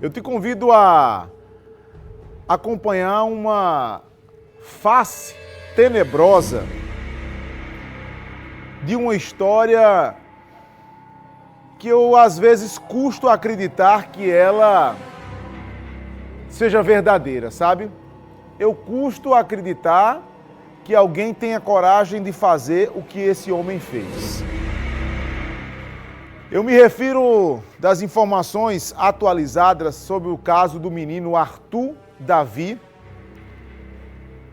Eu te convido a acompanhar uma face tenebrosa de uma história que eu às vezes custo acreditar que ela seja verdadeira, sabe? Eu custo acreditar que alguém tenha coragem de fazer o que esse homem fez. Eu me refiro das informações atualizadas sobre o caso do menino Arthur Davi,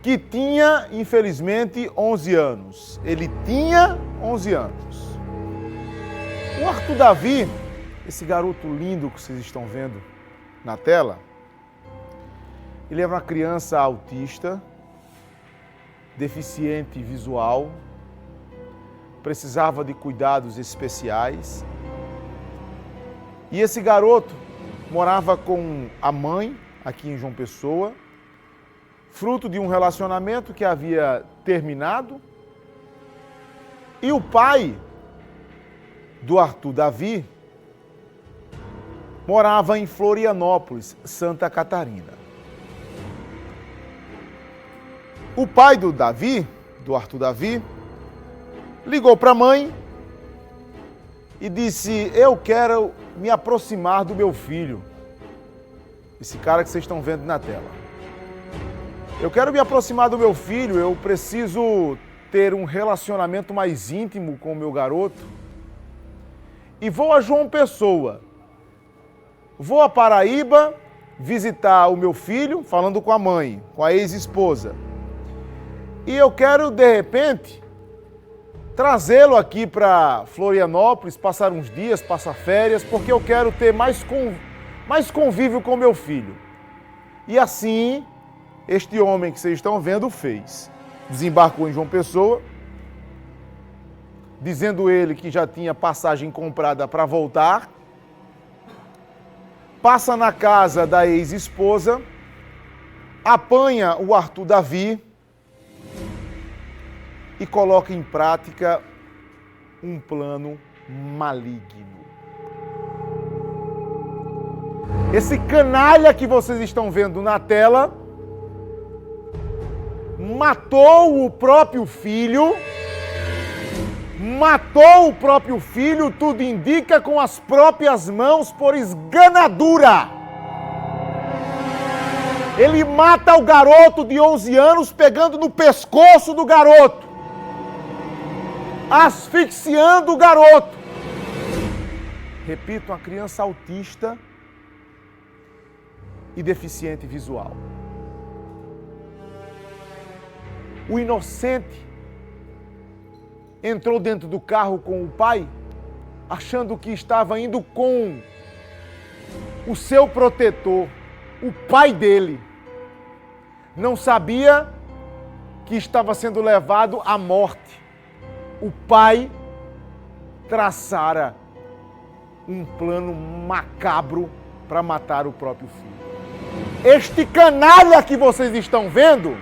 que tinha, infelizmente, 11 anos. Ele tinha 11 anos. O Arthur Davi, esse garoto lindo que vocês estão vendo na tela, ele é uma criança autista, deficiente visual, precisava de cuidados especiais. E esse garoto morava com a mãe aqui em João Pessoa, fruto de um relacionamento que havia terminado. E o pai do Arthur Davi morava em Florianópolis, Santa Catarina. O pai do Arthur Davi, ligou para a mãe e disse: eu quero me aproximar do meu filho. Esse cara que vocês estão vendo na tela. Eu quero me aproximar do meu filho, eu preciso ter um relacionamento mais íntimo com o meu garoto. E vou a João Pessoa. Vou a Paraíba visitar o meu filho, falando com a mãe, com a ex-esposa. E eu quero, de repente, trazê-lo aqui para Florianópolis, passar uns dias, passar férias, porque eu quero ter mais convívio com meu filho. E assim, este homem que vocês estão vendo fez. Desembarcou em João Pessoa, dizendo ele que já tinha passagem comprada para voltar. Passa na casa da ex-esposa, apanha o Arthur Davi e coloca em prática um plano maligno. Esse canalha que vocês estão vendo na tela matou o próprio filho, tudo indica, com as próprias mãos por esganadura. Ele mata o garoto de 11 anos pegando no pescoço do garoto, asfixiando o garoto. Repito, uma criança autista e deficiente visual. O inocente entrou dentro do carro com o pai, achando que estava indo com o seu protetor, o pai dele. Não sabia que estava sendo levado à morte. O pai traçara um plano macabro para matar o próprio filho. Este canalha que vocês estão vendo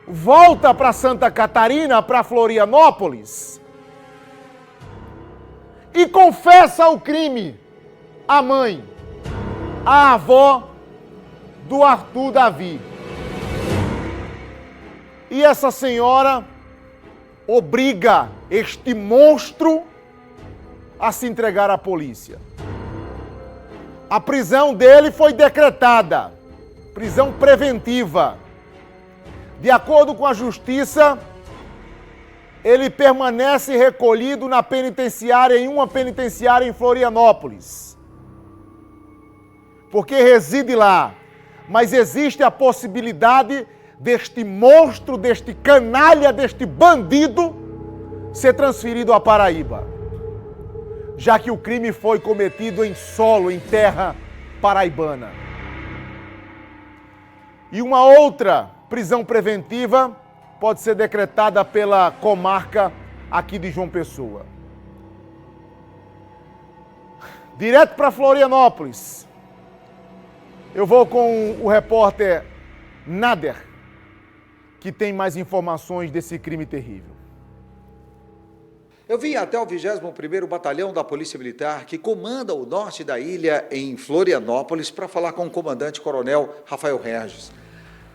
volta para Santa Catarina, para Florianópolis, e confessa o crime à mãe, à avó do Arthur Davi. E essa senhora obriga este monstro a se entregar à polícia. A prisão dele foi decretada, prisão preventiva. De acordo com a justiça, ele permanece recolhido na penitenciária, em uma penitenciária em Florianópolis, porque reside lá. Mas existe a possibilidade deste monstro, deste canalha, deste bandido ser transferido à Paraíba, já que o crime foi cometido em solo, em terra paraibana. E uma outra prisão preventiva pode ser decretada pela comarca aqui de João Pessoa. Direto para Florianópolis, eu vou com o repórter Nader, que tem mais informações desse crime terrível. Eu vim até o 21º Batalhão da Polícia Militar, que comanda o norte da ilha, em Florianópolis, para falar com o comandante-coronel Rafael Regis.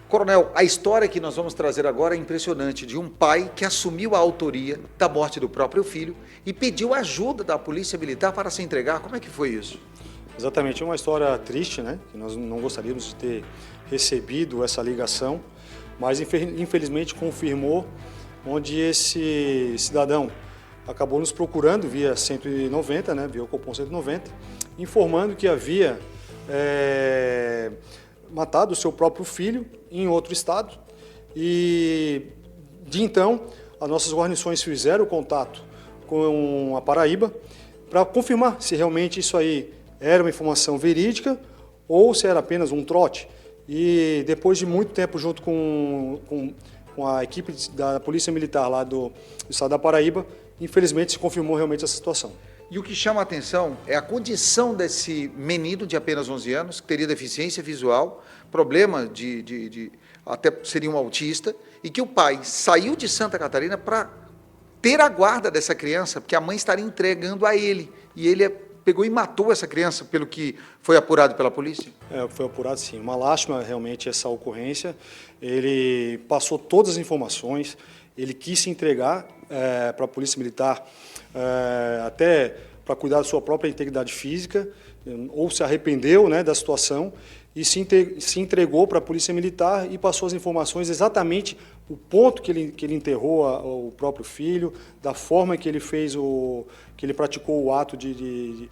Coronel, a história que nós vamos trazer agora é impressionante, de um pai que assumiu a autoria da morte do próprio filho e pediu ajuda da Polícia Militar para se entregar. Como é que foi isso? Exatamente, é uma história triste, né? Que nós não gostaríamos de ter recebido essa ligação, mas infelizmente confirmou onde esse cidadão acabou nos procurando via 190, né? Via o Copom 190, informando que havia matado o seu próprio filho em outro estado, e de então as nossas guarnições fizeram o contato com a Paraíba para confirmar se realmente isso aí era uma informação verídica ou se era apenas um trote. E depois de muito tempo junto com a equipe da Polícia Militar lá do estado da Paraíba, infelizmente se confirmou realmente essa situação. E o que chama a atenção é a condição desse menino de apenas 11 anos, que teria deficiência visual, problema até seria um autista, e que o pai saiu de Santa Catarina para ter a guarda dessa criança, porque a mãe estaria entregando a ele, e ele pegou e matou essa criança, pelo que foi apurado pela polícia? Foi apurado, sim. Uma lástima realmente essa ocorrência. Ele passou todas as informações, ele quis se entregar para a Polícia Militar, até para cuidar da sua própria integridade física, ou se arrependeu, né, da situação, e se entregou para a Polícia Militar e passou as informações exatamente o ponto que ele enterrou o próprio filho, da forma que ele fez que ele praticou o ato de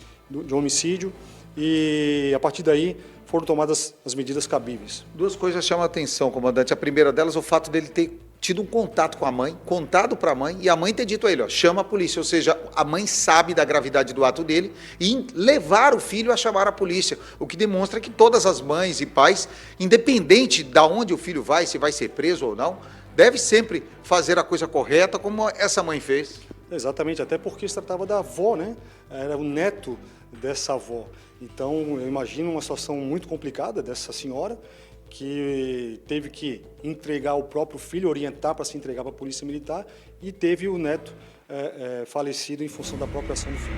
homicídio, e a partir daí foram tomadas as medidas cabíveis. Duas coisas chamam a atenção, comandante. A primeira delas é o fato dele ter tido um contato com a mãe, contado para a mãe, e a mãe ter dito a ele, chama a polícia. Ou seja, a mãe sabe da gravidade do ato dele e levar o filho a chamar a polícia, o que demonstra que todas as mães e pais, independente de onde o filho vai, se vai ser preso ou não, deve sempre fazer a coisa correta, como essa mãe fez. Exatamente, até porque se tratava da avó, né? Era o neto dessa avó. Então, eu imagino uma situação muito complicada dessa senhora, que teve que entregar o próprio filho, orientar para se entregar para a Polícia Militar, e teve o neto falecido em função da própria ação do filho.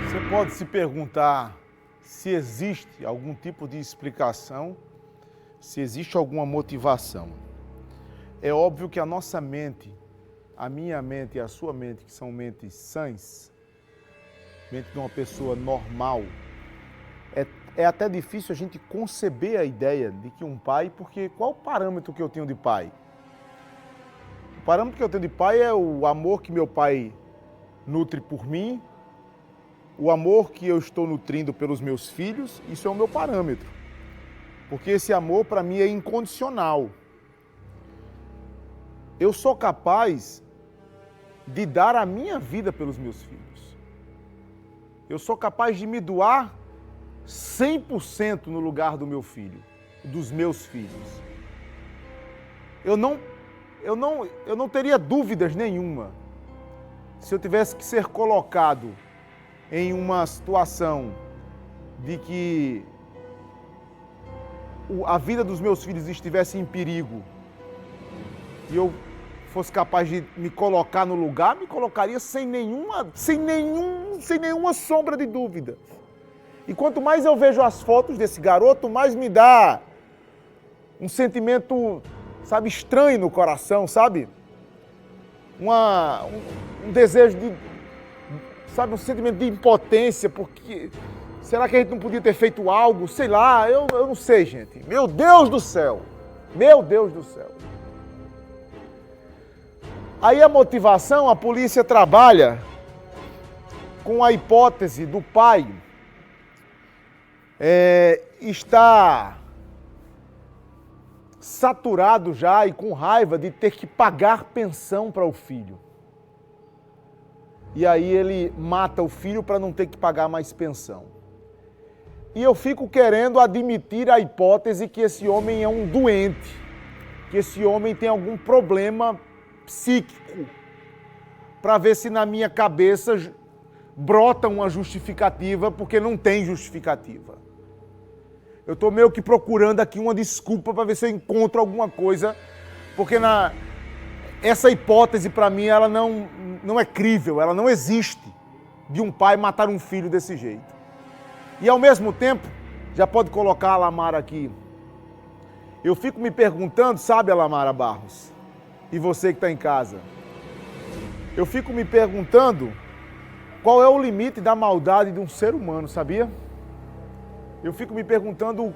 Você pode se perguntar se existe algum tipo de explicação, se existe alguma motivação. É óbvio que a nossa mente, a minha mente e a sua mente, que são mentes sãs, mente de uma pessoa normal, é até difícil a gente conceber a ideia de que um pai, porque qual o parâmetro que eu tenho de pai? O parâmetro que eu tenho de pai é o amor que meu pai nutre por mim, o amor que eu estou nutrindo pelos meus filhos, isso é o meu parâmetro. Porque esse amor para mim é incondicional. Eu sou capaz de dar a minha vida pelos meus filhos. Eu sou capaz de me doar 100% no lugar do meu filho, dos meus filhos. Eu não teria dúvidas nenhuma se eu tivesse que ser colocado em uma situação de que a vida dos meus filhos estivesse em perigo e eu fosse capaz de me colocar no lugar, me colocaria sem nenhuma sombra de dúvida. E quanto mais eu vejo as fotos desse garoto, mais me dá um sentimento, sabe, estranho no coração, sabe? Um desejo de, sabe, um sentimento de impotência, porque será que a gente não podia ter feito algo? Sei lá, eu não sei, gente. Meu Deus do céu! Meu Deus do céu! Aí a motivação, a polícia trabalha com a hipótese do pai está saturado já e com raiva de ter que pagar pensão para o filho. E aí ele mata o filho para não ter que pagar mais pensão. E eu fico querendo admitir a hipótese que esse homem é um doente, que esse homem tem algum problema psíquico, para ver se na minha cabeça brota uma justificativa, porque não tem justificativa. Eu estou meio que procurando aqui uma desculpa para ver se eu encontro alguma coisa, porque essa hipótese para mim ela não é crível, ela não existe de um pai matar um filho desse jeito. E ao mesmo tempo, já pode colocar a Alamara aqui, eu fico me perguntando, sabe, Alamara Barros, e você que está em casa, eu fico me perguntando qual é o limite da maldade de um ser humano, sabia? Eu fico me perguntando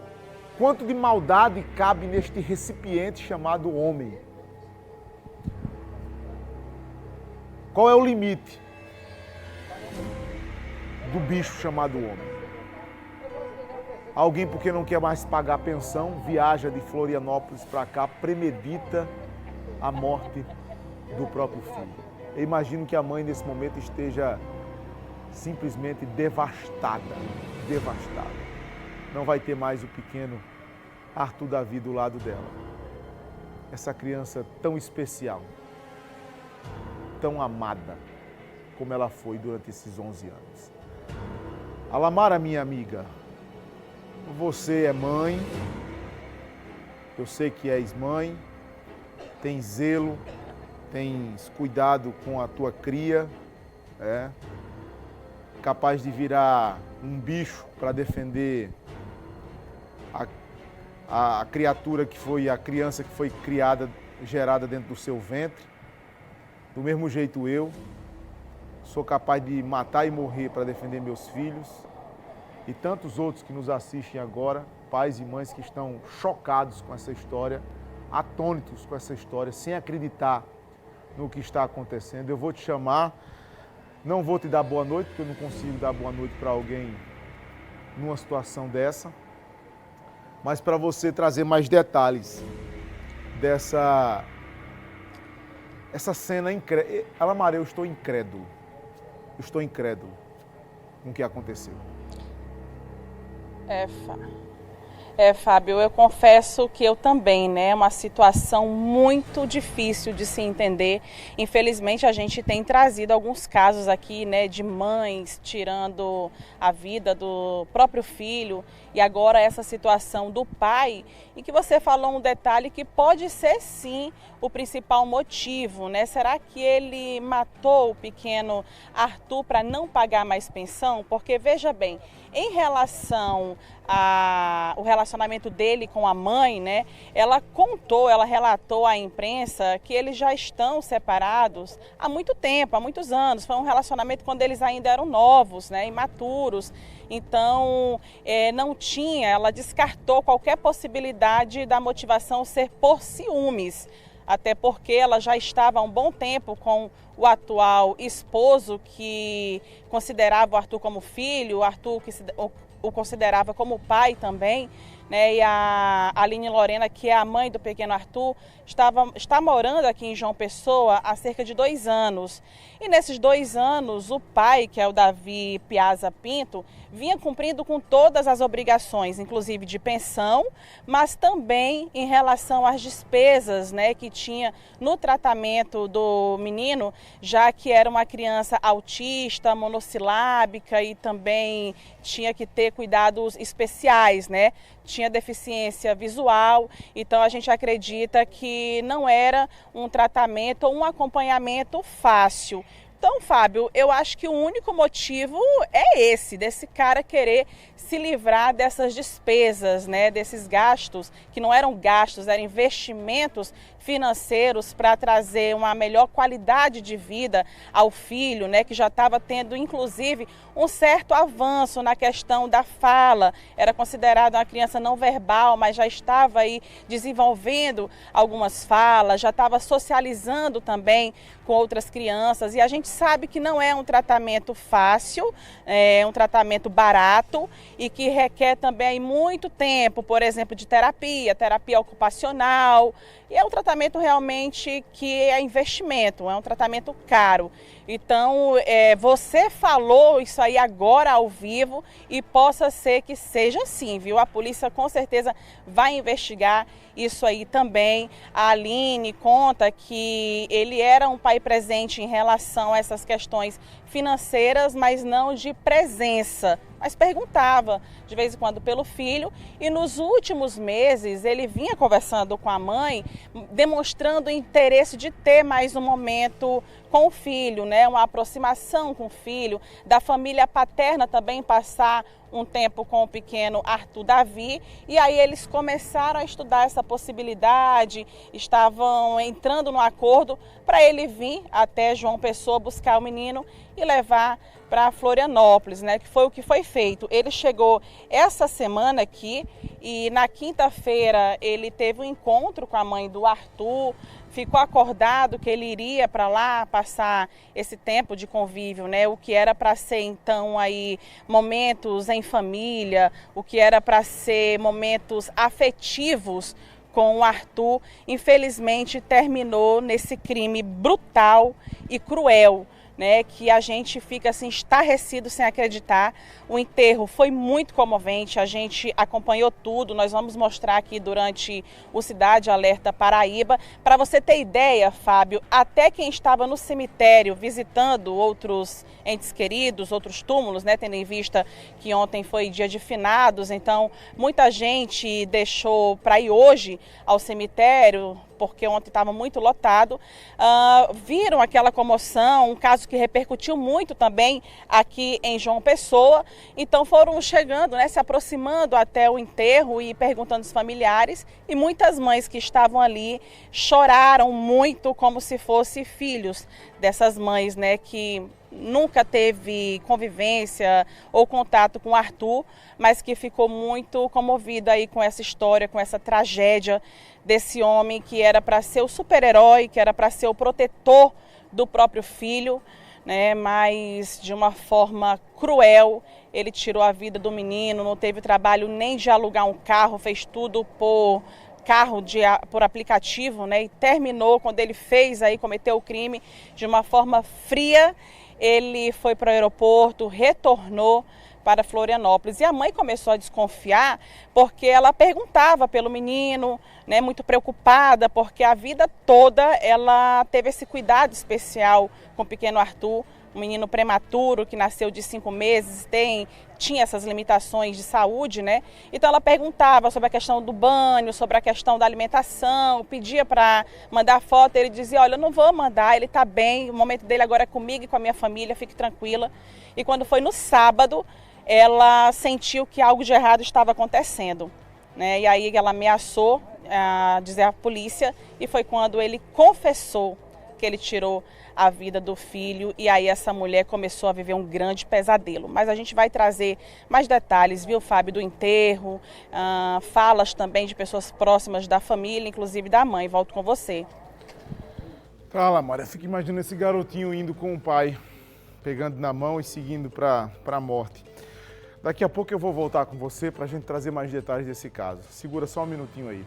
quanto de maldade cabe neste recipiente chamado homem. Qual é o limite do bicho chamado homem? Alguém, porque não quer mais pagar pensão, viaja de Florianópolis para cá, premedita a morte do próprio filho. Eu imagino que a mãe nesse momento esteja simplesmente devastada, devastada. Não vai ter mais o pequeno Arthur Davi do lado dela. Essa criança tão especial, tão amada, como ela foi durante esses 11 anos. Alamara, minha amiga, você é mãe, eu sei que és mãe, tens zelo, tens cuidado com a tua cria, capaz de virar um bicho para defender a criatura que foi, a criança que foi criada, gerada dentro do seu ventre. Do mesmo jeito eu sou capaz de matar e morrer para defender meus filhos e tantos outros que nos assistem agora, pais e mães que estão chocados com essa história, atônitos com essa história, sem acreditar no que está acontecendo. Eu vou te chamar, não vou te dar boa noite, porque eu não consigo dar boa noite para alguém numa situação dessa, mas para você trazer mais detalhes dessa cena incrédula. Alamara, eu estou incrédulo com o que aconteceu. Fábio, eu confesso que eu também, né? É uma situação muito difícil de se entender. Infelizmente, a gente tem trazido alguns casos aqui, né, de mães tirando a vida do próprio filho e agora essa situação do pai, e que você falou um detalhe que pode ser sim o principal motivo, né? Será que ele matou o pequeno Arthur para não pagar mais pensão? Porque veja bem, em relação ao relacionamento dele com a mãe, né? Ela relatou à imprensa que eles já estão separados há muito tempo, há muitos anos. Foi um relacionamento quando eles ainda eram novos, né? Imaturos. Então, ela descartou qualquer possibilidade da motivação ser por ciúmes. Até porque ela já estava há um bom tempo com o atual esposo, que considerava o Arthur como filho, o Arthur que o considerava como pai também, né? E a Aline Lorena, que é a mãe do pequeno Arthur, está morando aqui em João Pessoa há cerca de 2 anos. E nesses 2 anos, o pai, que é o Davi Piazza Pinto, vinha cumprindo com todas as obrigações, inclusive de pensão, mas também em relação às despesas, né, que tinha no tratamento do menino, já que era uma criança autista, monossilábica e também tinha que ter cuidados especiais, né? Tinha deficiência visual, então a gente acredita que não era um tratamento ou um acompanhamento fácil. Então, Fábio, eu acho que o único motivo é esse, desse cara querer se livrar dessas despesas, né, desses gastos, que não eram gastos, eram investimentos financeiros para trazer uma melhor qualidade de vida ao filho, né, que já estava tendo, inclusive, um certo avanço na questão da fala. Era considerada uma criança não verbal, mas já estava aí desenvolvendo algumas falas, já estava socializando também com outras crianças. E a gente sabe que não é um tratamento fácil, é um tratamento barato e que requer também muito tempo, por exemplo, de terapia ocupacional. E é um tratamento realmente que é investimento, é um tratamento caro. Então, você falou isso aí agora ao vivo e possa ser que seja assim, viu? A polícia com certeza vai investigar isso aí também. A Aline conta que ele era um pai presente em relação a essas questões financeiras, mas não de presença. Mas perguntava de vez em quando pelo filho, e nos últimos meses ele vinha conversando com a mãe, demonstrando o interesse de ter mais um momento com o filho, né? Uma aproximação com o filho, da família paterna também passar um tempo com o pequeno Arthur Davi, e aí eles começaram a estudar essa possibilidade, estavam entrando no acordo para ele vir até João Pessoa buscar o menino e levar para Florianópolis, né? Que foi o que foi feito. Ele chegou essa semana aqui e na quinta-feira ele teve um encontro com a mãe do Arthur, ficou acordado que ele iria para lá passar esse tempo de convívio, né? O que era para ser então aí momentos em família, o que era para ser momentos afetivos com o Arthur, infelizmente terminou nesse crime brutal e cruel, né, que a gente fica assim estarrecido sem acreditar. O enterro foi muito comovente, a gente acompanhou tudo, nós vamos mostrar aqui durante o Cidade Alerta Paraíba. Para você ter ideia, Fábio, até quem estava no cemitério visitando outros entes queridos, outros túmulos, né, tendo em vista que ontem foi dia de finados, então muita gente deixou para ir hoje ao cemitério, porque ontem estava muito lotado, viram aquela comoção, um caso que repercutiu muito também aqui em João Pessoa, então foram chegando, né, se aproximando até o enterro e perguntando aos familiares, e muitas mães que estavam ali choraram muito como se fossem filhos dessas mães, né, que nunca teve convivência ou contato com o Arthur, mas que ficou muito comovida aí com essa história, com essa tragédia desse homem que era para ser o super-herói, que era para ser o protetor do próprio filho, né? Mas de uma forma cruel ele tirou a vida do menino, não teve trabalho nem de alugar um carro, fez tudo por aplicativo, né? E terminou quando ele cometeu o crime de uma forma fria. Ele foi para o aeroporto, retornou para Florianópolis. E a mãe começou a desconfiar porque ela perguntava pelo menino, né, muito preocupada, porque a vida toda ela teve esse cuidado especial com o pequeno Arthur, um menino prematuro que nasceu de 5 meses, tinha essas limitações de saúde, né? Então ela perguntava sobre a questão do banho, sobre a questão da alimentação, pedia para mandar foto, ele dizia, olha, eu não vou mandar, ele está bem, o momento dele agora é comigo e com a minha família, fique tranquila. E quando foi no sábado, ela sentiu que algo de errado estava acontecendo, né? E aí ela ameaçou dizer à polícia, e foi quando ele confessou que ele tirou a vida do filho, e aí essa mulher começou a viver um grande pesadelo. Mas a gente vai trazer mais detalhes, viu, Fábio, do enterro, falas também de pessoas próximas da família, inclusive da mãe. Volto com você. Fala, Maria, fica imaginando esse garotinho indo com o pai, pegando na mão e seguindo para a morte. Daqui a pouco eu vou voltar com você para a gente trazer mais detalhes desse caso. Segura só um minutinho aí.